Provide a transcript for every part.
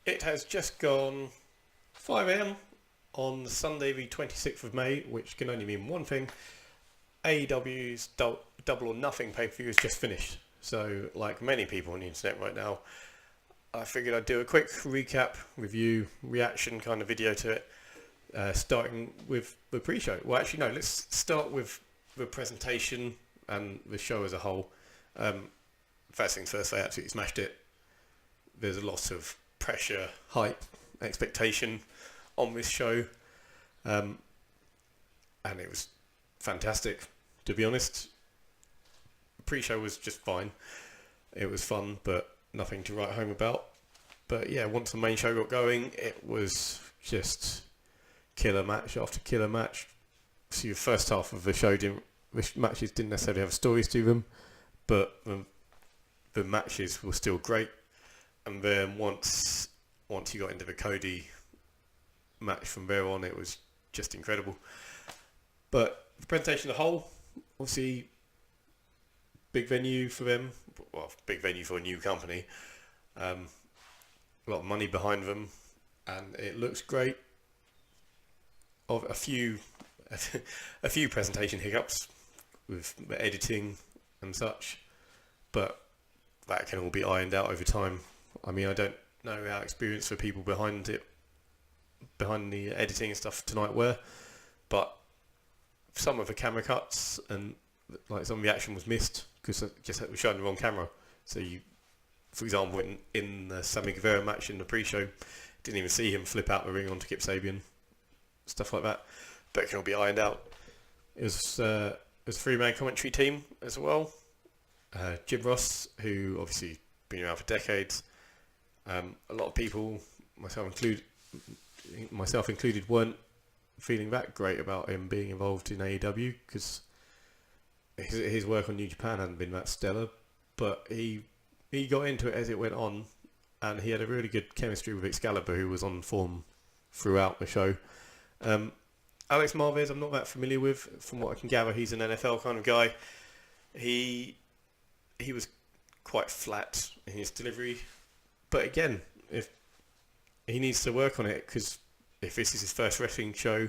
It has just gone 5 a.m. on Sunday the 26th of May, which can only mean one thing. AEW's Double or Nothing pay-per-view is just finished. So, like many people on the internet right now, I figured I'd do a quick recap, review, reaction kind of video to it, starting with the pre-show. Well, actually, no, let's start with the presentation and the show as a whole. First things first, they absolutely smashed it. There's a lot of pressure, hype, expectation on this show, and it was fantastic, to be honest. The pre-show was just fine. It was fun, but nothing to write home about. But yeah, once the main show got going, it was just killer match after killer match. So the first half of the show the matches didn't necessarily have stories to them, but the matches were still great. And then once you got into the Cody match from there on, it was just incredible. But the presentation as a whole, obviously, big venue for them. Well, big venue for a new company. A lot of money behind them, and it looks great. Of a few presentation hiccups with the editing and such, but that can all be ironed out over time. I mean, I don't know how experienced the people behind the editing and stuff tonight were, but some of the camera cuts and like some of the action was missed because it just was shown the wrong camera. So you, for example, in the Sammy Guevara match in the pre-show, didn't even see him flip out the ring onto Kip Sabian, stuff like that. But it can all be ironed out. It was a three-man commentary team as well. Jim Ross, who obviously been around for decades. A lot of people, myself included, weren't feeling that great about him being involved in AEW because his work on New Japan hadn't been that stellar. But he got into it as it went on, and he had a really good chemistry with Excalibur, who was on form throughout the show. Alex Marvez, I'm not that familiar with. From what I can gather, he's an NFL kind of guy. He was quite flat in his delivery, but again, if he needs to work on it, because if this is his first wrestling show,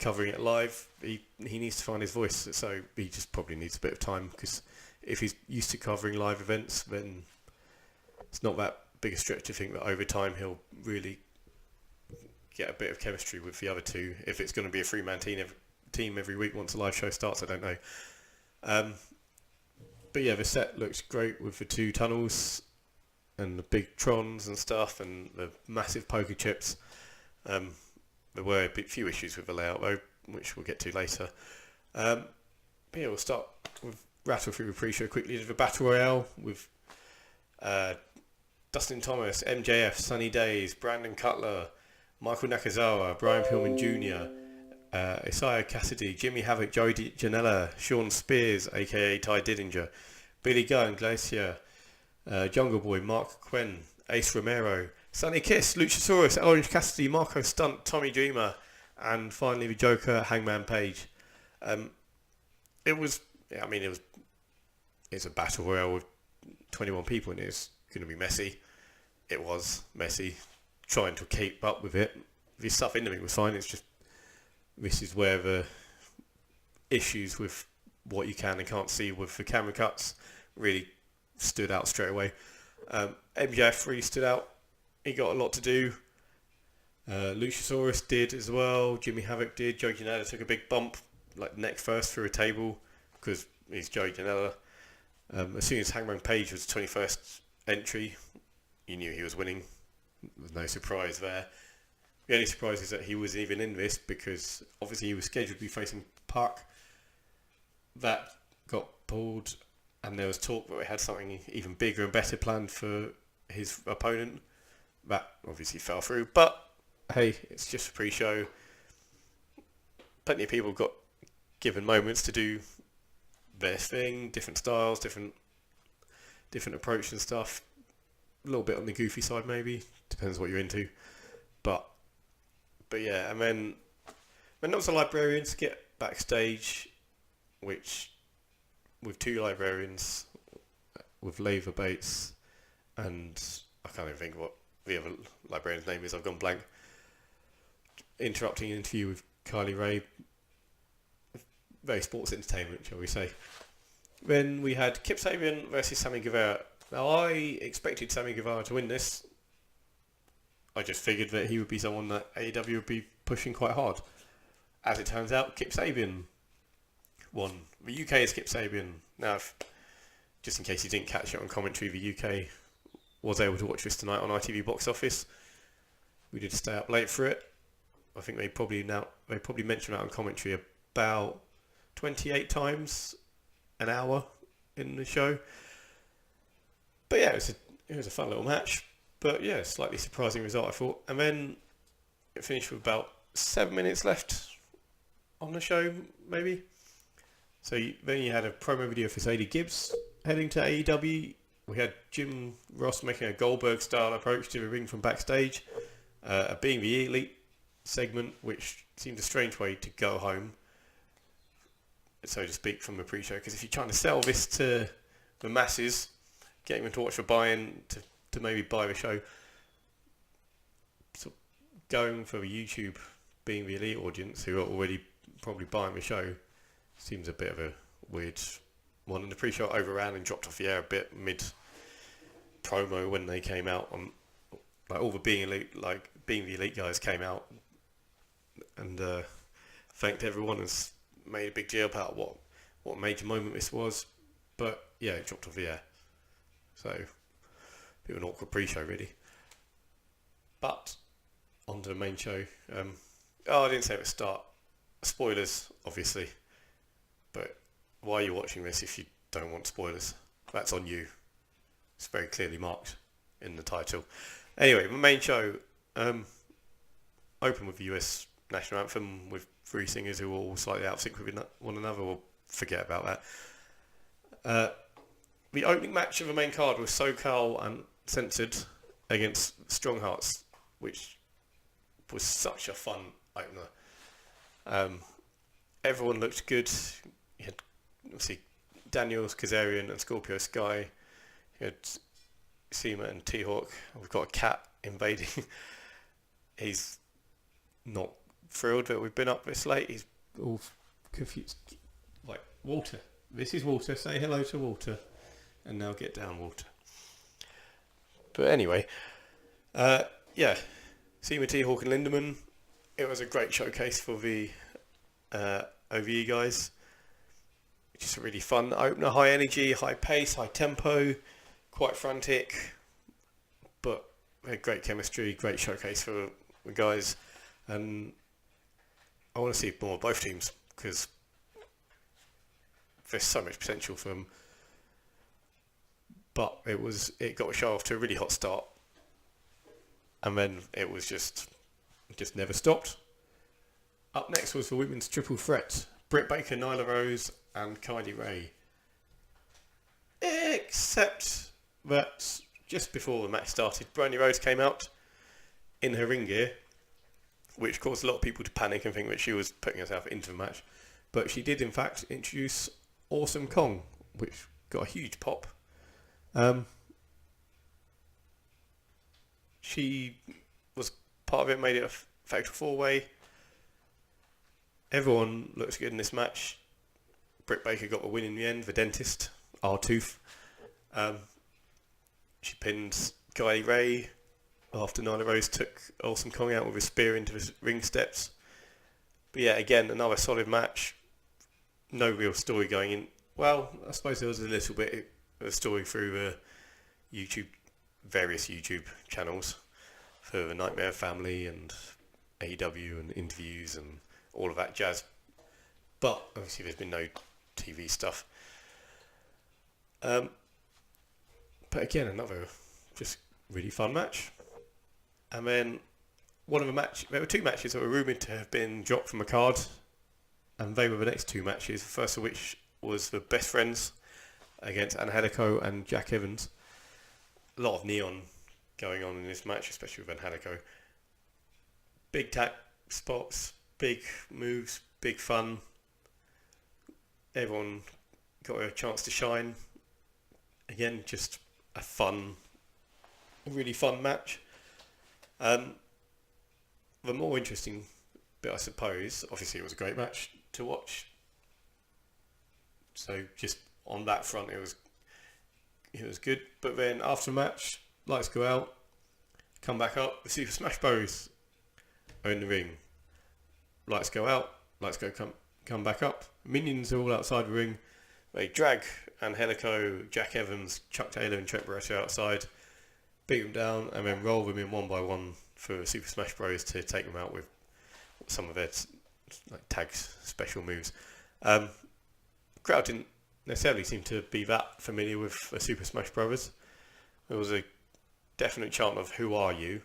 covering it live, he needs to find his voice. So he just probably needs a bit of time, because if he's used to covering live events, then it's not that big a stretch to think that over time he'll really get a bit of chemistry with the other two. If it's going to be a three-man team every week once the live show starts, I don't know. But yeah, the set looks great with the two tunnels and the big trons and stuff and the massive poker chips. There were a few issues with the layout though, which we'll get to later. But yeah, we'll start with rattle through the pre-show quickly. The Battle Royale with Dustin Thomas, MJF, Sunny Days, Brandon Cutler, Michael Nakazawa, Brian Pillman Jr., Isaiah Cassidy, Jimmy Havoc, Joey Janela, Sean Spears, aka Ty Dillinger, Billy Gunn, Glacier, Jungle Boy, Mark Quinn, Ace Romero, Sonny Kiss, Luchasaurus, Orange Cassidy, Marco Stunt, Tommy Dreamer, and finally the Joker, Hangman Page. It's a battle royale with 21 people in it. It's going to be messy. It was messy. Trying to keep up with it. The stuff in it was fine. It's just, this is where the issues with what you can and can't see with the camera cuts really stood out straight away. MJF really stood out. He got a lot to do. Luchasaurus did as well. Jimmy Havoc did. Joey Janela took a big bump, like neck first through a table, because he's Joey Janela. As soon as Hangman Page was 21st entry, you knew he was winning. There's no surprise there. The only surprise is that he was even in this, because obviously he was scheduled to be facing Park. That got pulled, and there was talk that we had something even bigger and better planned for his opponent. That obviously fell through, but hey, it's just a pre-show. Plenty of people got given moments to do their thing, different styles, different approach and stuff. A little bit on the goofy side maybe, depends what you're into. But yeah, and then when there was the librarians get backstage, which with two librarians, with Leva Bates and I can't even think what the other librarian's name is, I've gone blank, interrupting an interview with Kylie Ray. Very sports entertainment, shall we say. Then we had Kip Sabian versus Sammy Guevara. Now, I expected Sammy Guevara to win this. I just figured that he would be someone that AEW would be pushing quite hard. As it turns out, Kip Sabian won. The UK is Kip Sabian. Now, just in case you didn't catch it on commentary, the UK was able to watch this tonight on ITV Box Office. We did stay up late for it. I think they probably mentioned that on commentary about 28 times an hour in the show. But yeah, it was a fun little match. But yeah, slightly surprising result, I thought. And then it finished with about 7 minutes left on the show, maybe. So then you had a promo video for Sadie Gibbs heading to AEW. We had Jim Ross making a Goldberg-style approach to the ring from backstage. Being the Elite segment, which seemed a strange way to go home, so to speak, from the pre-show. Because if you're trying to sell this to the masses, getting them to watch the buy-in to maybe buy the show, so going for the YouTube being the Elite audience who are already probably buying the show seems a bit of a weird one. And the pre-show overran and dropped off the air a bit mid promo when they came out on, like, all the being the Elite guys came out and thanked everyone and made a big deal about what a major moment this was. But yeah, it dropped off the air, so a bit of an awkward pre-show really. But on to the main show. I didn't say at the start, spoilers obviously, but why are you watching this if you don't want spoilers? That's on you. It's very clearly marked in the title. Anyway, the main show opened with the US national anthem with three singers who were all slightly out of sync with one another. We'll forget about that. The opening match of the main card was SoCal Uncensored against Strong Hearts, which was such a fun opener. Everyone looked good. You had obviously Daniels, Kazarian and Scorpio Sky. You had Seema and T-Hawk. We've got a cat invading. He's not thrilled that we've been up this late. He's all confused. Like, Walter. This is Walter. Say hello to Walter. And now get down, Walter. But anyway, yeah. Seema, T-Hawk and Lindemann. It was a great showcase for the OVE guys. Just a really fun opener. High energy, high pace, high tempo. Quite frantic. But we had great chemistry, great showcase for the guys. And I want to see more of both teams because there's so much potential for them. But it got a show off to a really hot start. And then it was just never stopped. Up next was the women's triple threat. Britt Baker, Nyla Rose and Kylie Ray. Except that just before the match started, Brandi Rhodes came out in her ring gear, which caused a lot of people to panic and think that she was putting herself into the match. But she did in fact introduce Awesome Kong, which got a huge pop. She was part of it, made it a fatal four-way. Everyone looks good in this match. Britt Baker got the win in the end, the dentist, R-Tooth. She pinned Kylie Ray after Nyla Rose took Awesome Kong out with a spear into the ring steps. But yeah, again, another solid match. No real story going in. Well, I suppose there was a little bit of a story through the various YouTube channels for the Nightmare Family and AEW and interviews and all of that jazz. But obviously there's been no TV stuff. But again, another just really fun match. And then there were two matches that were rumoured to have been dropped from the card, and they were the next two matches, the first of which was the Best Friends against Angelico and Jack Evans. A lot of neon going on in this match, especially with Angelico. Big tag spots, big moves, big fun. Everyone got a chance to shine. Again, just a really fun match. Um, the more interesting bit, I suppose, obviously it was a great match to watch. So just on that front, it was good. But then after the match, lights go out, come back up. The Super Smash Bros are in the ring. Lights go out, come back up. Minions are all outside the ring. They drag Angelico, Jack Evans, Chuck Taylor, and Trent Barretta outside, beat them down, and then roll them in one by one for Super Smash Bros to take them out with some of their tags special moves. Crowd didn't necessarily seem to be that familiar with the Super Smash Bros. There was a definite chant of "Who are you?"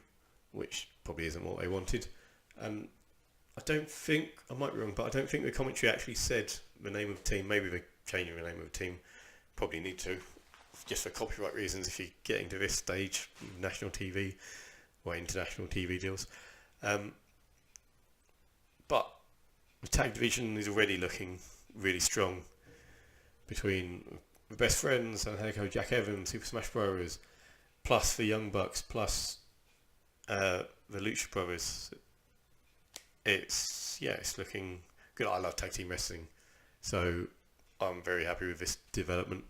which probably isn't what they wanted. I don't think, I might be wrong, but I don't think the commentary actually said the name of the team. Maybe they're changing the name of the team. Probably need to, just for copyright reasons, if you're getting to this stage, national TV or international TV deals. But the tag division is already looking really strong between the best friends and Angelico, Jack Evans, Super Smash Bros, plus the Young Bucks, plus the Lucha Brothers. It's looking good. I love tag team wrestling, so I'm very happy with this development.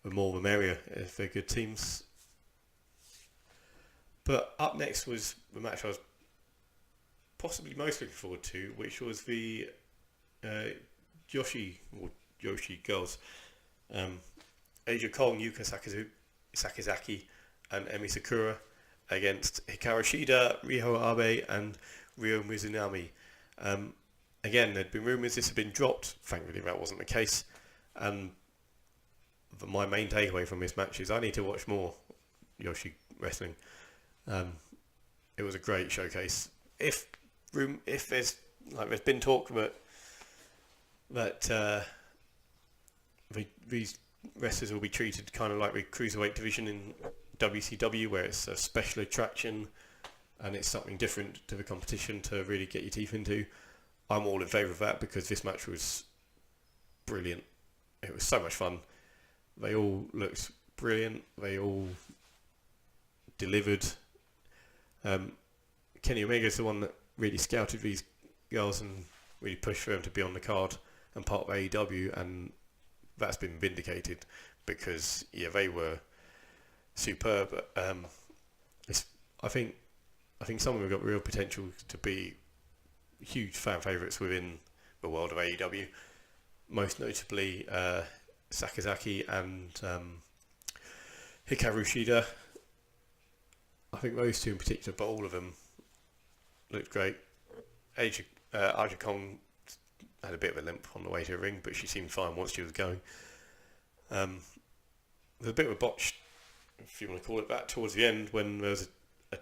The more the merrier if they're good teams. But up next was the match I was possibly most looking forward to, which was the Yoshi girls. Aja Kong, Yuka Sakazaki, and Emi Sakura against Hikaru Shida, Riho Abe, and Ryo Mizunami. Again, there'd been rumours this had been dropped. Thankfully, that wasn't the case. And my main takeaway from this match is I need to watch more Yoshi wrestling. It was a great showcase. If there's been talk that these wrestlers will be treated kind of like the cruiserweight division in WCW, where it's a special attraction and it's something different to the competition to really get your teeth into. I'm all in favour of that because this match was brilliant. It was so much fun. They all looked brilliant. They all delivered. Kenny Omega's the one that really scouted these girls and really pushed for them to be on the card and part of AEW, and that's been vindicated because they were superb. I think some of them have got real potential to be huge fan favourites within the world of AEW. Most notably Sakazaki and Hikaru Shida. I think those two in particular, but all of them looked great. Aja Kong had a bit of a limp on the way to the ring, but she seemed fine once she was going. There's a bit of a botch, if you want to call it that, towards the end when there was a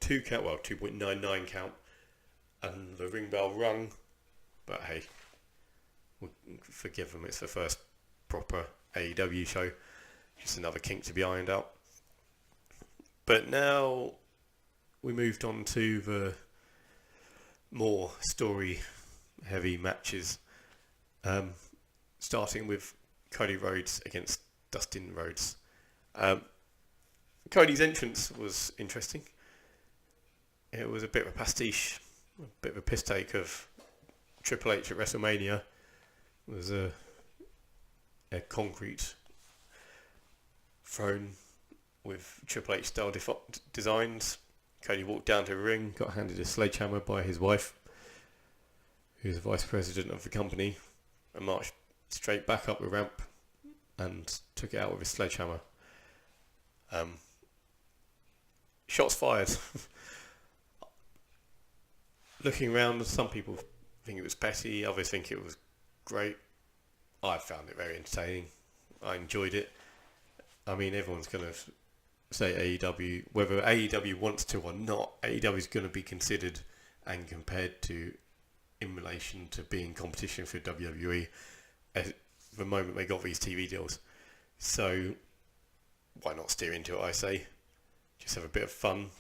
2.99 count, and the ring bell rung. But hey, we'll forgive them. It's the first proper AEW show. Just another kink to be ironed out. But now we moved on to the more story-heavy matches, starting with Cody Rhodes against Dustin Rhodes. Cody's entrance was interesting. It was a bit of a pastiche, a bit of a piss take of Triple H at WrestleMania. It was a concrete throne with Triple H style designs. Cody walked down to the ring, got handed a sledgehammer by his wife, who's the vice president of the company, and marched straight back up the ramp and took it out with his sledgehammer. Shots fired. Looking around, some people think it was petty, others think it was great. I found it very entertaining. I enjoyed it. I mean, everyone's going to say AEW, whether AEW wants to or not, AEW is going to be considered and compared to in relation to being competition for WWE at the moment they got these TV deals. So why not steer into it, I say. Just have a bit of fun.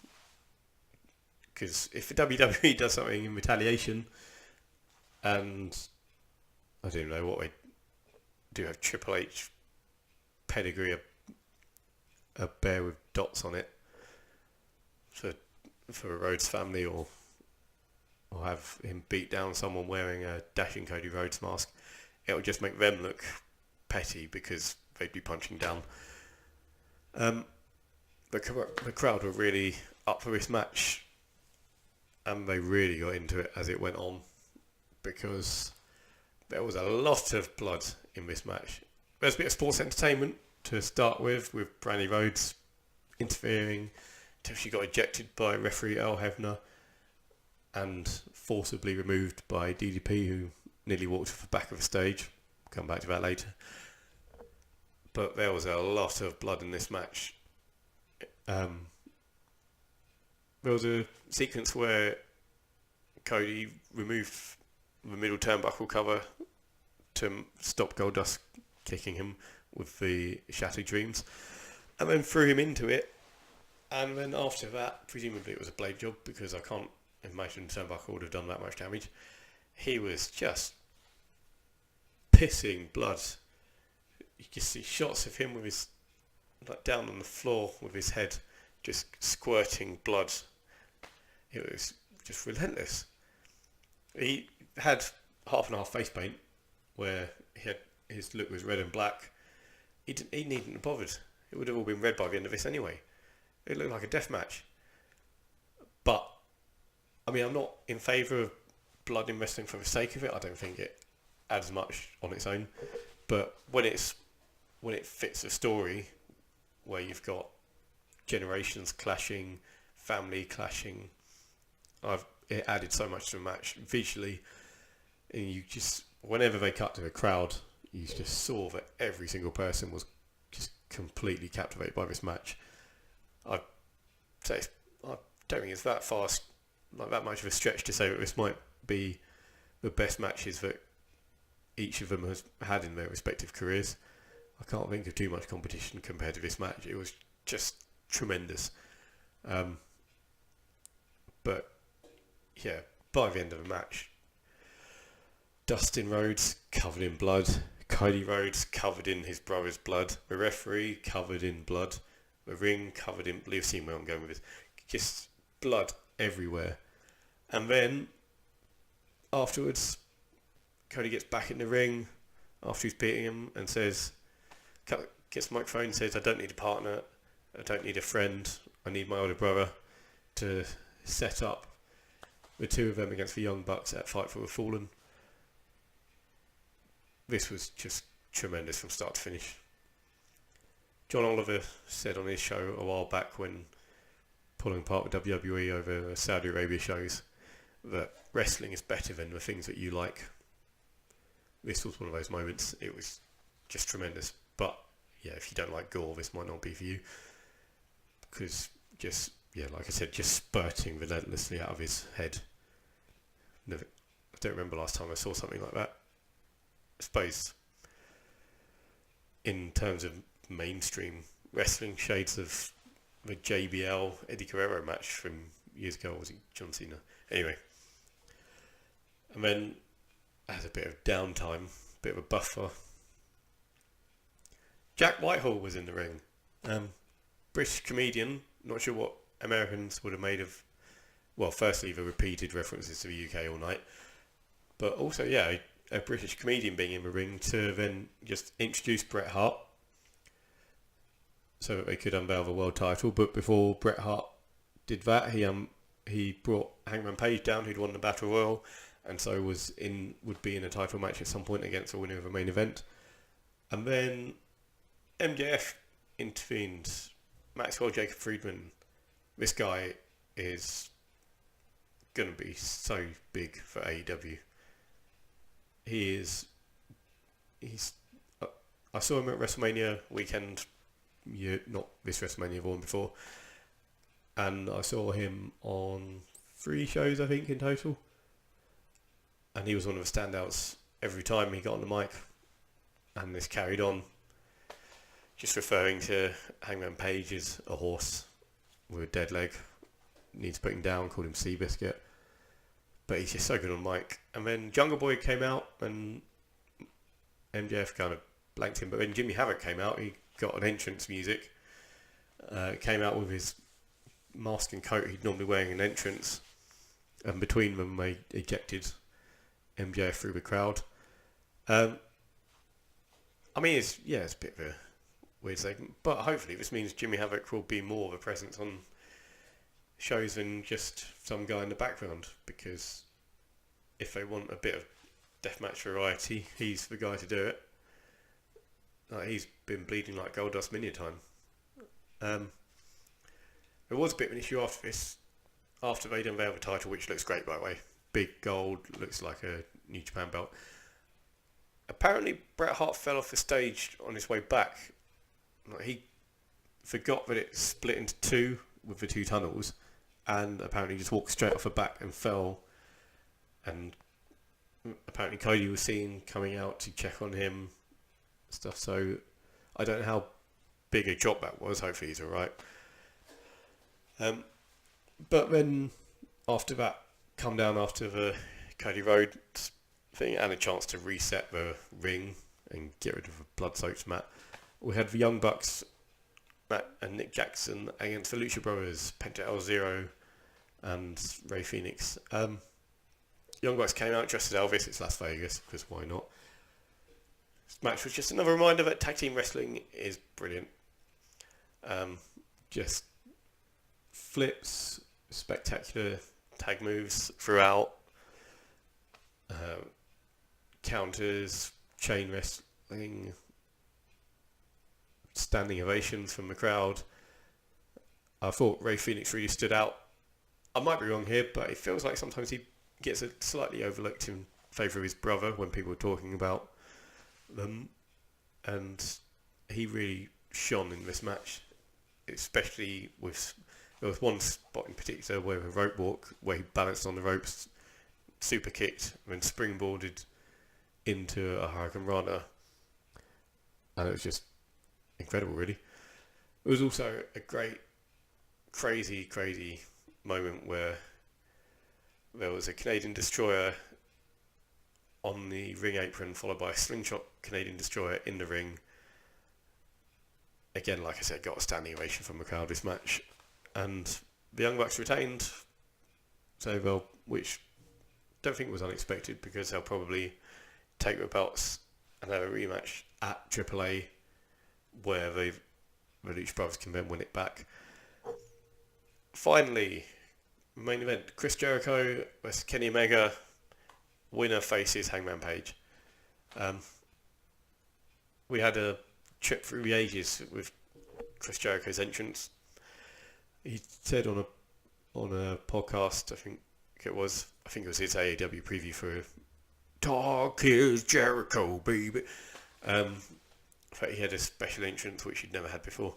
Because if the WWE does something in retaliation, and I don't know what they do, have Triple H pedigree, a bear with dots on it, for for a Rhodes family, or have him beat down someone wearing a Dashing Cody Rhodes mask. It'll just make them look petty because they'd be punching down. The crowd were really up for this match, and they really got into it as it went on, because there was a lot of blood in this match. There's a bit of sports entertainment to start with Brandy Rhodes interfering until she got ejected by referee Earl Hebner and forcibly removed by DDP, who nearly walked off the back of the stage. Come back to that later. But there was a lot of blood in this match. There was a sequence where Cody removed the middle turnbuckle cover to stop Goldust kicking him with the Shattered Dreams, and then threw him into it. And then after that, presumably it was a blade job, because I can't imagine turnbuckle would have done that much damage. He was just pissing blood. You just see shots of him with his down on the floor with his head just squirting blood. It was just relentless. He had half and half face paint, where his look was red and black. He needn't have bothered. It would have all been red by the end of this anyway. It looked like a death match. But I mean, I'm not in favour of blood in wrestling for the sake of it. I don't think it adds much on its own. But when it fits a story where you've got generations clashing, family clashing, it added so much to the match visually. And you just, whenever they cut to the crowd, you just saw that every single person was just completely captivated by this match. I don't think it's that fast, like that much of a stretch to say that this might be the best matches that each of them has had in their respective careers. I can't think of too much competition compared to this match. It was just tremendous. But yeah, by the end of the match, Dustin Rhodes covered in blood, Cody Rhodes covered in his brother's blood, the referee covered in blood, the ring covered in blood. You've seen where I'm going with this. Just blood everywhere. And then afterwards, Cody gets back in the ring after he's beating him and gets the microphone and says, "I don't need a partner, I don't need a friend, I need my older brother to set up the two of them against the Young Bucks at Fight for the Fallen." This was just tremendous from start to finish. John Oliver said on his show a while back, when pulling apart with WWE over Saudi Arabia shows, that wrestling is better than the things that you like. This was one of those moments. It was just tremendous. But yeah, if you don't like gore, this might not be for you, because like I said, just spurting relentlessly out of his head. I don't remember last time I saw something like that. I suppose in terms of mainstream wrestling, shades of the JBL Eddie Guerrero match from years ago, or was it John Cena? Anyway, and then as a bit of downtime, bit of a buffer, Jack Whitehall was in the ring. British comedian, not sure what Americans would have made of, well, firstly the repeated references to the UK all night, but also, yeah, a British comedian being in the ring to then just introduce Bret Hart so that they could unveil the world title. But before Bret Hart did that, he brought Hangman Page down, who'd won the Battle Royal, and so would be in a title match at some point against the winner of a main event. And then MJF intervened. Maxwell Jacob Friedman. This guy is going to be so big for AEW. He's I saw him at WrestleMania weekend, not this WrestleMania, the one before, and I saw him on 3 shows, I think, in total, and he was one of the standouts every time he got on the mic, and this carried on, just referring to Hangman Page as a horse with a dead leg, needs putting down, called him Seabiscuit. But he's just so good on mic. And then Jungle Boy came out and MJF kind of blanked him. But when Jimmy Havoc came out, he got an entrance music. Came out with his mask and coat he'd normally wearing in entrance, and between them they ejected MJF through the crowd. I mean, it's a bit of a weird segment, but hopefully this means Jimmy Havoc will be more of a presence on shows than just some guy in the background, because if they want a bit of deathmatch variety, he's the guy to do it. He's been bleeding like gold dust many a time. There was a bit of an issue after this, after they'd unveiled the title, which looks great by the way. Big gold, looks like a New Japan belt. Apparently Bret Hart fell off the stage on his way back. He forgot that it split into two with the two tunnels, and apparently just walked straight off the back and fell. And apparently Cody was seen coming out to check on him, stuff. So I don't know how big a drop that was. Hopefully he's alright. But then after that, come down after the Cody Rhodes thing and a chance to reset the ring and get rid of the blood-soaked mat, we had the Young Bucks, Matt and Nick Jackson, against the Lucha Brothers, Penta El Zero and Rey Fenix. Young Bucks came out dressed as Elvis. It's Las Vegas, because why not? This match was just another reminder that tag team wrestling is brilliant. Just flips, spectacular tag moves throughout, counters, chain wrestling, standing ovations from the crowd. I thought Rey Fenix really stood out. I might be wrong here, but it feels like sometimes he gets slightly overlooked in favour of his brother when people are talking about them, and he really shone in this match, especially with, there was one spot in particular where a rope walk, where he balanced on the ropes, super kicked, and then springboarded into a Hurricane Rana, and it was just incredible really. It was also a great, crazy moment where there was a Canadian Destroyer on the ring apron, followed by a slingshot Canadian Destroyer in the ring. Again, like I said, got a standing ovation from the crowd this match. And the Young Bucks retained, so they'll, which don't think was unexpected, because they'll probably take the belts and have a rematch at AAA, where the Lucha Brothers can then win it back. Finally, main event, Chris Jericho versus Kenny Omega. Winner faces Hangman Page. We had a trip through the ages with Chris Jericho's entrance. He said on a podcast, I think it was his AEW preview for Talk is Jericho, baby. But he had a special entrance which he'd never had before,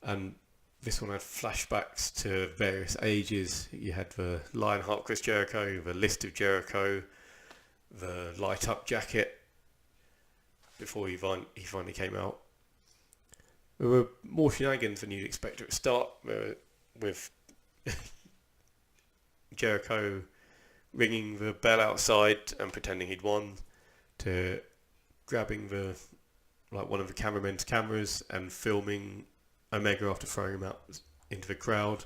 and this one had flashbacks to various ages. You had the Lionheart Chris Jericho, the List of Jericho, the light up jacket before he finally came out. There were more shenanigans than you'd expect at the start, with Jericho ringing the bell outside and pretending he'd won, to grabbing one of the cameraman's cameras and filming Omega after throwing him out into the crowd.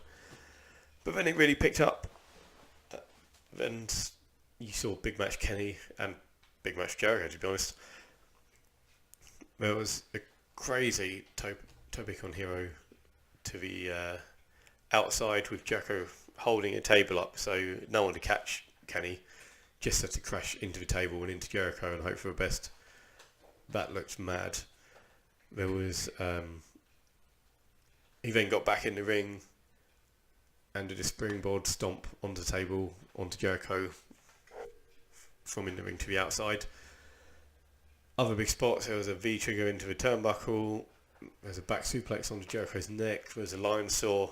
But then it really picked up, and you saw Big Match Kenny and Big Match Jericho, to be honest. There was a crazy Tobicon Hero to the outside, with Jericho holding a table up so no one to catch Kenny, just had to crash into the table and into Jericho and hope for the best. That looked mad. There was he then got back in the ring and did a springboard stomp onto the table, onto Jericho, from in the ring to the outside. Other big spots, there was a V-trigger into the turnbuckle, there's a back suplex onto Jericho's neck, there's a lion saw.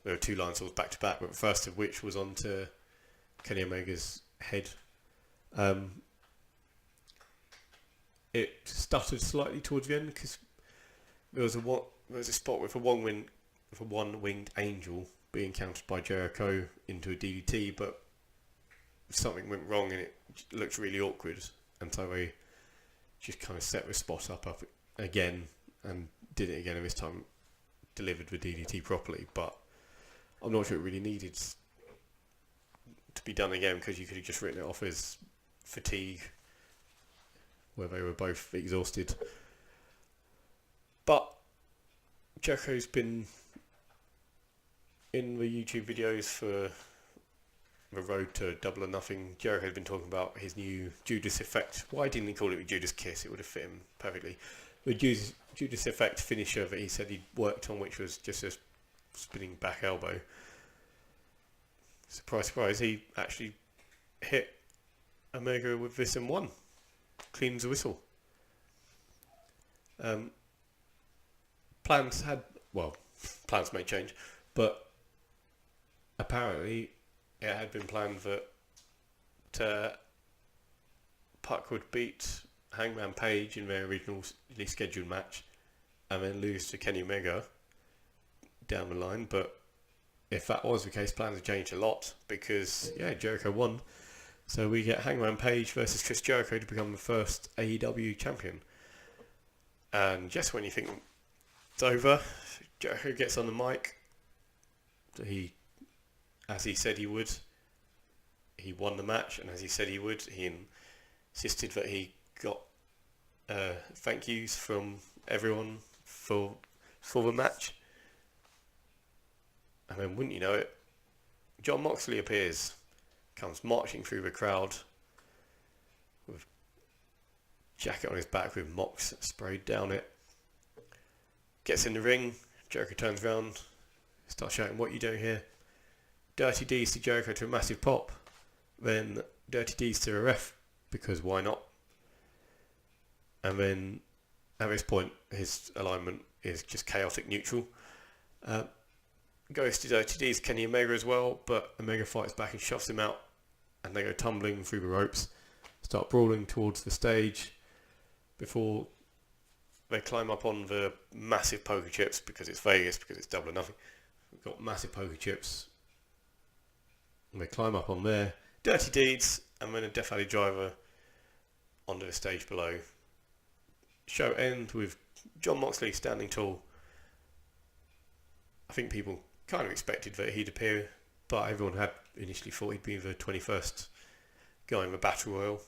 There were two lion saws back to back, but the first of which was onto Kenny Omega's head. It stuttered slightly towards the end, because there was a spot with a one-winged angel being countered by Jericho into a DDT, but something went wrong and it looked really awkward, and so they just kind of set the spot up again and did it again, and this time delivered the DDT properly. But I'm not sure it really needed to be done again, because you could have just written it off as fatigue, where they were both exhausted. But Jericho's been in the YouTube videos for the road to Double or Nothing. Jericho's been talking about his new Judas Effect. Why didn't he call it the Judas Kiss? It would have fit him perfectly. The Judas Effect finisher that he said he'd worked on, which was just a spinning back elbow. Surprise, surprise, he actually hit Omega with this and won. Clean as a whistle. Plans may change, but apparently it had been planned that Puck would beat Hangman Page in their originally scheduled match and then lose to Kenny Omega down the line. But if that was the case, plans have changed a lot, because Jericho won, so we get Hangman Page versus Chris Jericho to become the first AEW champion. And just when you think it's over, Jericho gets on the mic. As he said he would, he won the match, and as he said he would, he insisted that he got thank yous from everyone for the match. And then, wouldn't you know it, Jon Moxley appears, comes marching through the crowd with jacket on his back with Mox sprayed down it. Gets in the ring, Jericho turns around, starts shouting, "What are you doing here?" Dirty D's to Jericho to a massive pop. Then Dirty D's to a ref, because why not? And then at this point his alignment is just chaotic neutral. Goes to Dirty D's Kenny Omega as well, but Omega fights back and shoves him out, and they go tumbling through the ropes, start brawling towards the stage before they climb up on the massive poker chips, because it's Vegas, because it's Double or Nothing. We've got massive poker chips, and they climb up on there. Dirty Deeds, and then a Death Valley Driver onto the stage below. Show ends with Jon Moxley standing tall. I think people kind of expected that he'd appear, but everyone had initially thought he'd be the 21st guy in the Battle Royal.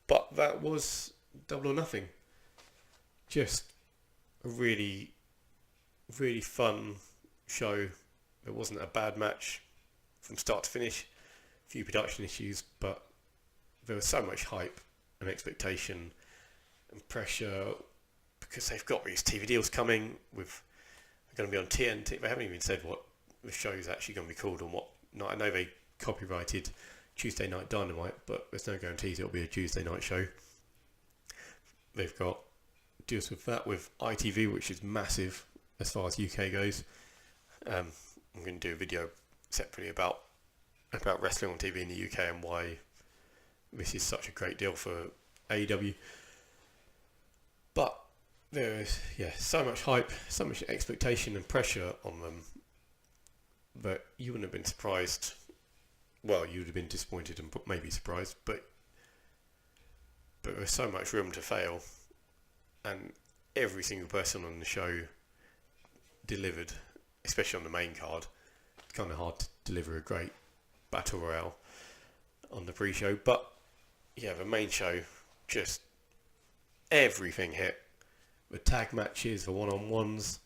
But that was Double or Nothing. Just a really, really fun show. It wasn't a bad match from start to finish. A few production issues, but there was so much hype and expectation and pressure, because they've got these TV deals coming with, they're going to be on TNT. They haven't even said what the show is actually going to be called and what not. I know they copyrighted Tuesday Night Dynamite, but there's no guarantees it'll be a Tuesday night show. They've got deals with that, with ITV, which is massive as far as UK goes. I'm going to do a video separately about wrestling on TV in the UK and why this is such a great deal for AEW. But there is so much hype, so much expectation and pressure on them that you wouldn't have been surprised. Well, you would have been disappointed and maybe surprised, but there's so much room to fail, and every single person on the show delivered, especially on the main card. It's kind of hard to deliver a great Battle Royale on the pre-show, but the main show, just everything hit. The tag matches, the one-on-ones,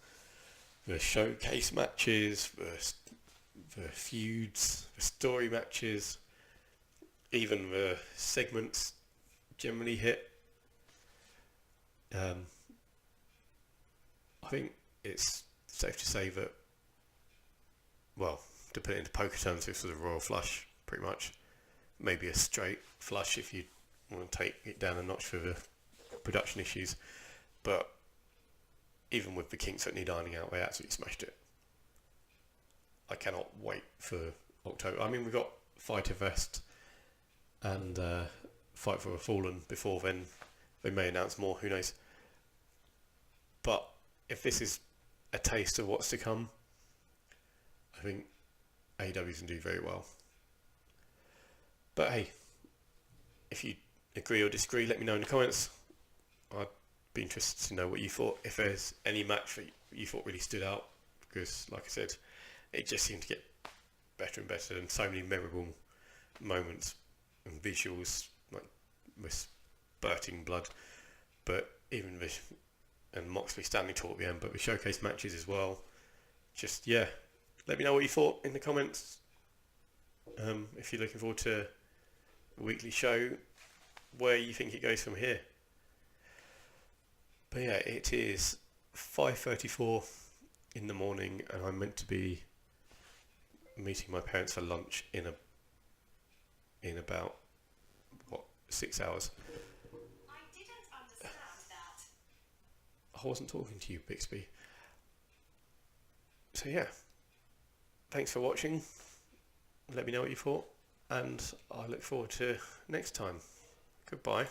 the showcase matches, the feuds, the story matches, even the segments generally hit. I think it's safe to say that, well, to put it into poker terms, this was a royal flush, pretty much. Maybe a straight flush if you want to take it down a notch for the production issues. But even with the kinks that need ironing out, they absolutely smashed it. I cannot wait for October. I mean, we've got Fighter Fest and Fight for a Fallen before then. They may announce more, who knows. But if this is a taste of what's to come, I think AEW can do very well. But hey, if you agree or disagree, let me know in the comments. I'd be interested to know what you thought. If there's any match that you thought really stood out, because, like I said, it just seemed to get better and better, and so many memorable moments and visuals, like with spurting blood, but even and Moxley standing tall at the end, but with showcase matches as well. Just, yeah, let me know what you thought in the comments. If you're looking forward to a weekly show, where you think it goes from here. But yeah, it is 5:34 in the morning, and I'm meant to be meeting my parents for lunch in about 6 hours. I didn't understand that. I wasn't talking to you, Bixby. So yeah, thanks for watching. Let me know what you thought, and I look forward to next time. Goodbye.